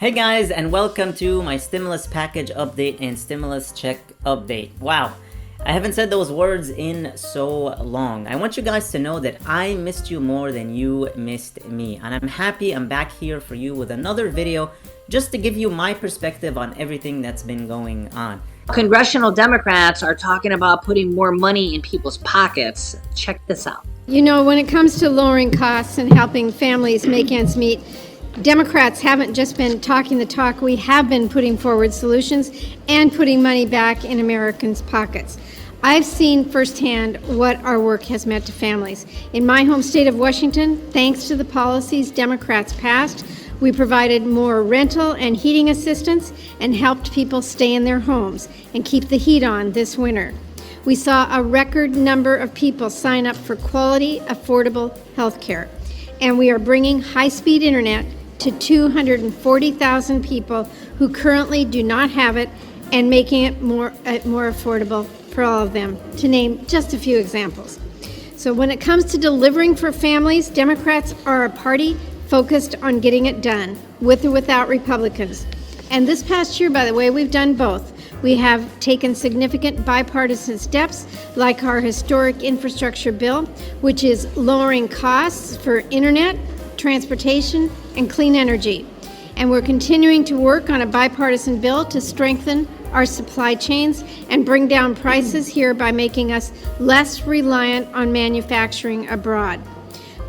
Hey guys, and welcome to my stimulus package update and stimulus check update. Wow, I haven't said those words in so long. I want you guys to know that I missed you more than you missed me, and I'm happy I'm back here for you with another video just to give you my perspective on everything that's been going on. Congressional Democrats are talking about putting more money in people's pockets. Check this out. You know, when it comes to lowering costs and helping families make ends meet, Democrats haven't just been talking the talk. We have been putting forward solutions and putting money back in Americans' pockets. I've seen firsthand what our work has meant to families. In my home state of Washington, thanks to the policies Democrats passed, we provided more rental and heating assistance and helped people stay in their homes and keep the heat on this winter. We saw a record number of people sign up for quality, affordable health care. And we are bringing high-speed internet to 240,000 people who currently do not have it and making it more affordable for all of them, to name just a few examples. So when it comes to delivering for families, Democrats are a party focused on getting it done, with or without Republicans. And this past year, by the way, we've done both. We have taken significant bipartisan steps, like our historic infrastructure bill, which is lowering costs for internet, transportation, and clean energy. And we're continuing to work on a bipartisan bill to strengthen our supply chains and bring down prices here by making us less reliant on manufacturing abroad.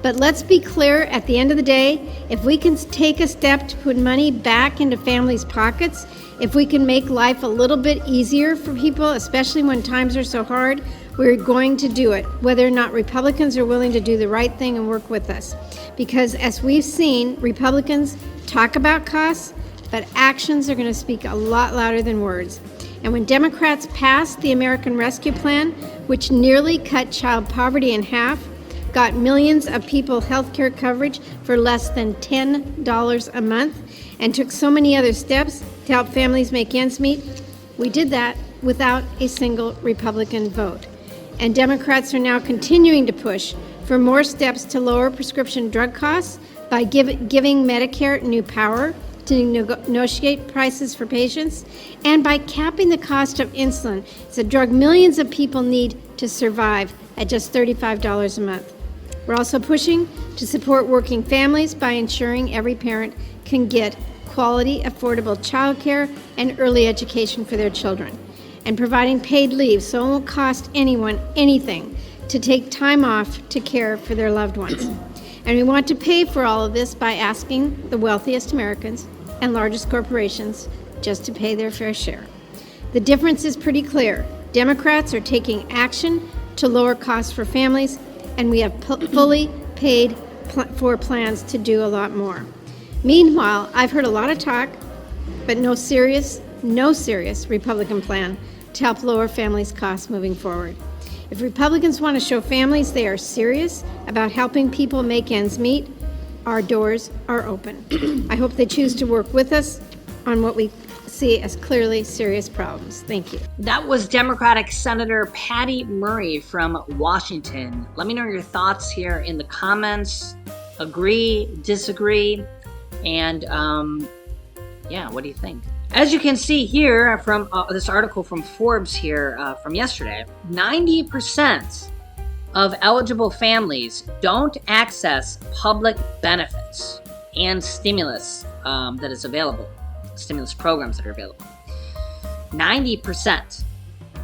But let's be clear, at the end of the day, if we can take a step to put money back into families' pockets, if we can make life a little bit easier for people, especially when times are so hard, we're going to do it, whether or not Republicans are willing to do the right thing and work with us. Because as we've seen, Republicans talk about costs, but actions are going to speak a lot louder than words. And when Democrats passed the American Rescue Plan, which nearly cut child poverty in half, got millions of people health care coverage for less than $10 a month, and took so many other steps to help families make ends meet, we did that without a single Republican vote. And Democrats are now continuing to push for more steps to lower prescription drug costs by giving Medicare new power to negotiate prices for patients, and by capping the cost of insulin. It's a drug millions of people need to survive at just $35 a month. We're also pushing to support working families by ensuring every parent can get quality, affordable childcare and early education for their children, and providing paid leave so it won't cost anyone anything to take time off to care for their loved ones. And we want to pay for all of this by asking the wealthiest Americans and largest corporations just to pay their fair share. The difference is pretty clear. Democrats are taking action to lower costs for families, and we have fully paid for plans to do a lot more. Meanwhile, I've heard a lot of talk, but no serious Republican plan to help lower families' costs moving forward. If Republicans want to show families they are serious about helping people make ends meet, our doors are open. I hope they choose to work with us on what we see as clearly serious problems. Thank you. That was Democratic Senator Patty Murray from Washington. Let me know your thoughts here in the comments. Agree, disagree, and what do you think? As you can see here from this article from Forbes here from yesterday, 90% of eligible families don't access public benefits and stimulus that is available, stimulus programs that are available. 90%.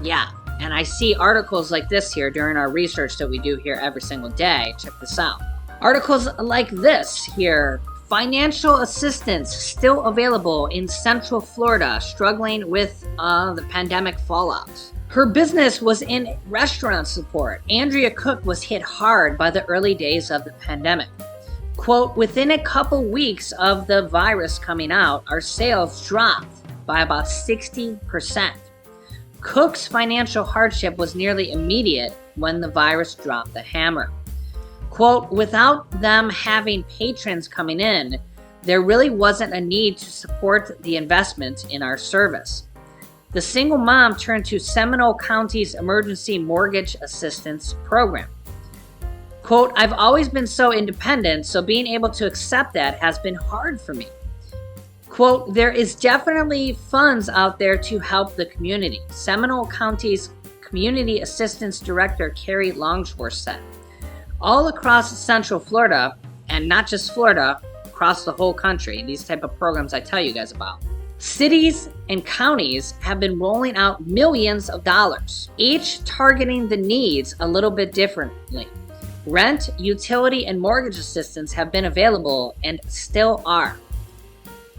Yeah. And I see articles like this here during our research that we do here every single day. Check this out. Articles like this here. Financial assistance still available in Central Florida, struggling with the pandemic fallout. Her business was in restaurant support. Andrea Cook was hit hard by the early days of the pandemic. Quote, within a couple weeks of the virus coming out, our sales dropped by about 60%. Cook's financial hardship was nearly immediate when the virus dropped the hammer. Quote, without them having patrons coming in, there really wasn't a need to support the investment in our service. The single mom turned to Seminole County's Emergency Mortgage Assistance Program. Quote, I've always been so independent, so being able to accept that has been hard for me. Quote, there is definitely funds out there to help the community. Seminole County's Community Assistance Director, Carrie Longshore, said. All across Central Florida, and not just Florida, across the whole country, these type of programs I tell you guys about, cities and counties have been rolling out millions of dollars, each targeting the needs a little bit differently. Rent, utility, and mortgage assistance have been available and still are.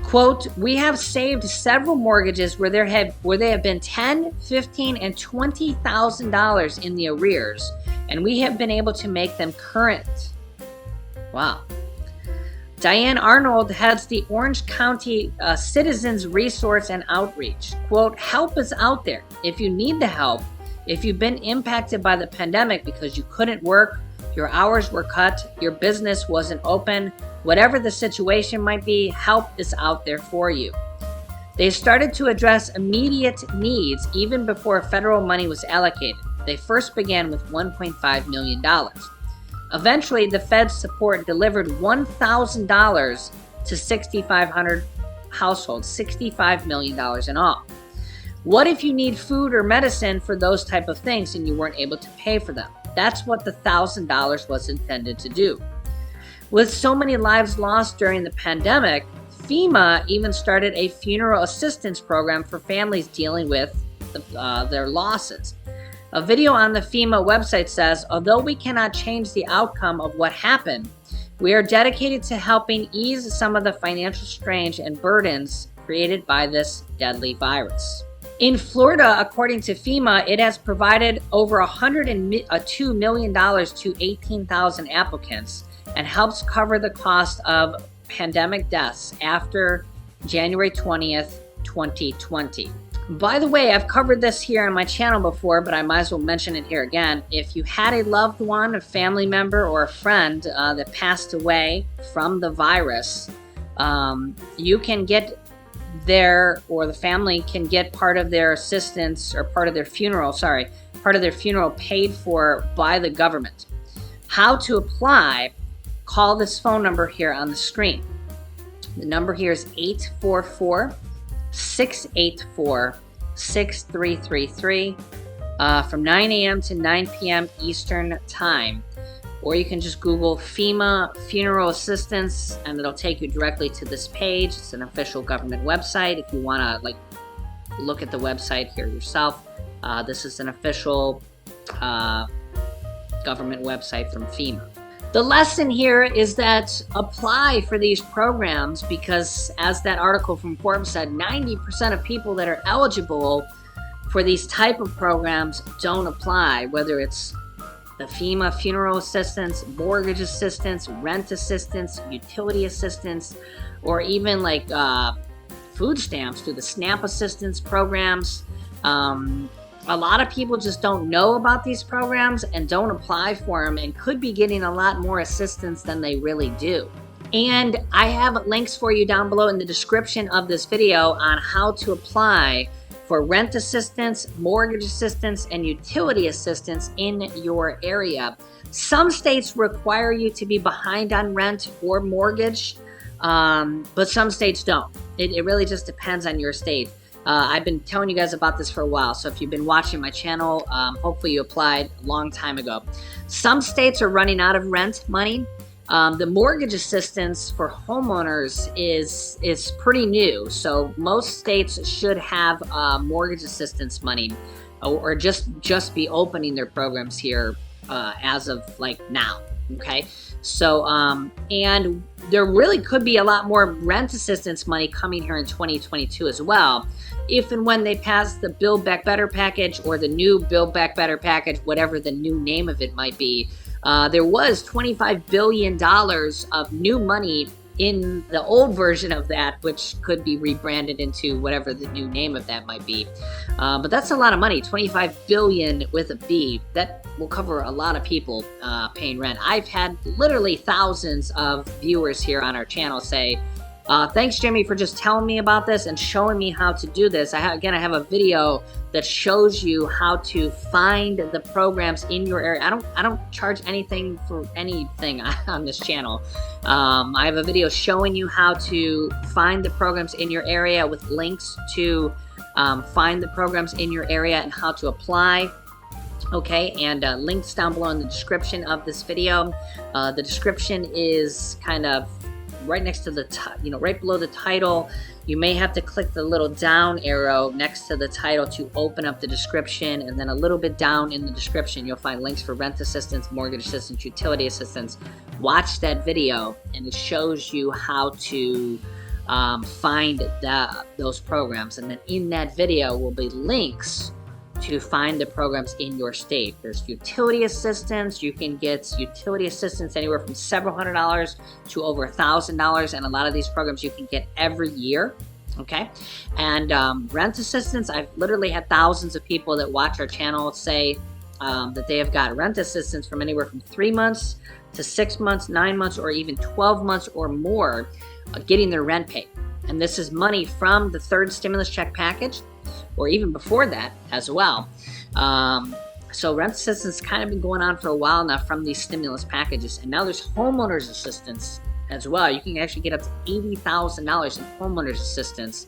Quote, we have saved several mortgages where they have been $10,000, $15,000, and $20,000 in the arrears, and we have been able to make them current. Wow. Diane Arnold heads the Orange County Citizens Resource and Outreach. Quote, help is out there. If you need the help, if you've been impacted by the pandemic because you couldn't work, your hours were cut, your business wasn't open, whatever the situation might be, help is out there for you. They started to address immediate needs even before federal money was allocated. They first began with $1.5 million. Eventually, the Fed's support delivered $1,000 to 6,500 households, $65 million in all. What if you need food or medicine for those type of things and you weren't able to pay for them? That's what the $1,000 was intended to do. With so many lives lost during the pandemic, FEMA even started a funeral assistance program for families dealing with their losses. A video on the FEMA website says, although we cannot change the outcome of what happened, we are dedicated to helping ease some of the financial strain and burdens created by this deadly virus. In Florida, according to FEMA, it has provided over $102 million to 18,000 applicants and helps cover the cost of pandemic deaths after January 20th, 2020. By the way, I've covered this here on my channel before, but I might as well mention it here again. If you had a loved one, a family member, or a friend that passed away from the virus, you can get or the family can get part of their assistance or part of their funeral paid for by the government. How to apply? Call this phone number here on the screen. The number here is 844-684-6333 from 9 a.m. to 9 p.m. Eastern Time. Or you can just Google FEMA Funeral Assistance and it'll take you directly to this page. It's an official government website. If you want to look at the website here yourself, this is an official government website from FEMA. The lesson here is that apply for these programs because, as that article from Forbes said, 90% of people that are eligible for these type of programs don't apply, whether it's the FEMA funeral assistance, mortgage assistance, rent assistance, utility assistance, or even food stamps through the SNAP assistance programs. A lot of people just don't know about these programs and don't apply for them and could be getting a lot more assistance than they really do. And I have links for you down below in the description of this video on how to apply for rent assistance, mortgage assistance, and utility assistance in your area. Some states require you to be behind on rent or mortgage, but some states don't. It really just depends on your state. I've been telling you guys about this for a while, so if you've been watching my channel, hopefully you applied a long time ago. Some states are running out of rent money. The mortgage assistance for homeowners is pretty new, so most states should have mortgage assistance money, or just be opening their programs here as of now. Okay, so and there really could be a lot more rent assistance money coming here in 2022 as well, if and when they pass the Build Back Better package or the new Build Back Better package, whatever the new name of it might be. There was $25 billion of new money in the old version of that, which could be rebranded into whatever the new name of that might be. But that's a lot of money, $25 billion with a B. That will cover a lot of people paying rent. I've had literally thousands of viewers here on our channel say, Thanks, Jimmy, for just telling me about this and showing me how to do this. I have a video that shows you how to find the programs in your area. I don't charge anything for anything on this channel. I have a video showing you how to find the programs in your area with links to find the programs in your area and how to apply. Okay, and links down below in the description of this video. The description is kind of right next to the right below the title. You may have to click the little down arrow next to the title to open up the description, and then a little bit down in the description you'll find links for rent assistance, mortgage assistance, utility assistance. Watch that video and it shows you how to find those programs, and then in that video will be links to find the programs in your state. There's utility assistance. You can get utility assistance anywhere from several $100s to over $1,000, and a lot of these programs you can get every year. Okay, and rent assistance, I've literally had thousands of people that watch our channel say that they have got rent assistance from anywhere from 3 months to 6 months, 9 months, or even 12 months or more getting their rent paid. And this is money from the third stimulus check package, or even before that as well. So rent assistance kind of been going on for a while now from these stimulus packages, and now there's homeowners assistance as well. You can actually get up to $80,000 in homeowners assistance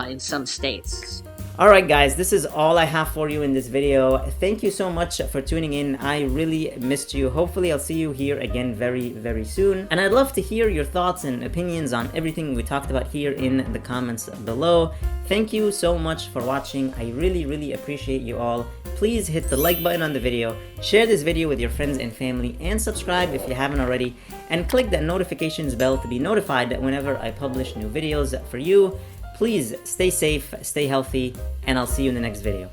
in some states. Alright guys, this is all I have for you in this video. Thank you so much for tuning in. I really missed you. Hopefully I'll see you here again very soon. And I'd love to hear your thoughts and opinions on everything we talked about here in the comments below. Thank you so much for watching. I really appreciate you all. Please hit the like button on the video, share this video with your friends and family, and subscribe if you haven't already, and click that notifications bell to be notified whenever I publish new videos for you. Please stay safe, stay healthy, and I'll see you in the next video.